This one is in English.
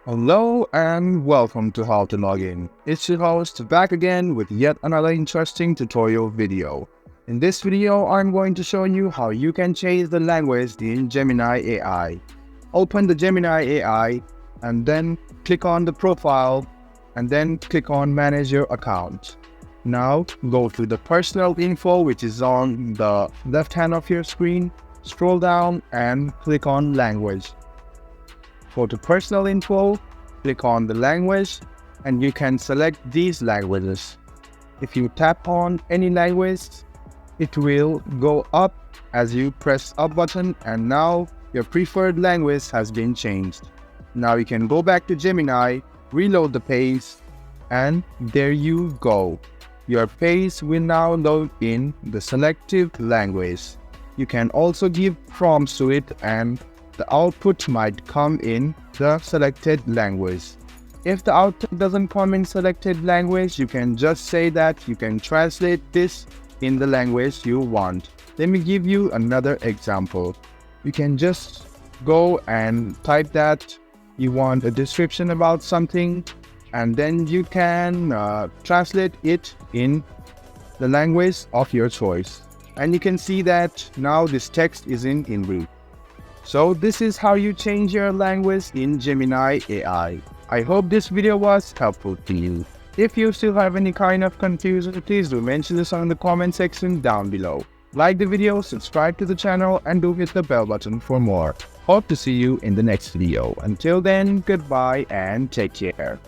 Hello and welcome to How to Log In. It's your host back again with yet another interesting tutorial video. In this video, I'm going to show you how you can change the language in Gemini AI. Open the Gemini AI and then click on the profile and then click on manage your account. Now go to the personal info which is on the left hand of your screen. Scroll down and click on language. Go to personal info, click on the language, and you can select these languages. If you tap on any language, it will go up as you press up button, and now your preferred language has been changed. Now you can go back to Gemini, reload the page, and there you go. Your page will now load in the selected language. You can also give prompts to it and the output might come in the selected language. If the output doesn't come in selected language, you can just say that you can translate this in the language you want. Let me give you another example. You can just go and type that you want a description about something, and then you can translate it in the language of your choice. And you can see that now this text is in Hindi. So this is how you change your language in Gemini AI. I hope this video was helpful to you. If you still have any kind of confusion, please do mention this on the comment section down below. Like the video, subscribe to the channel, and do hit the bell button for more. Hope to see you in the next video. Until then, goodbye and take care.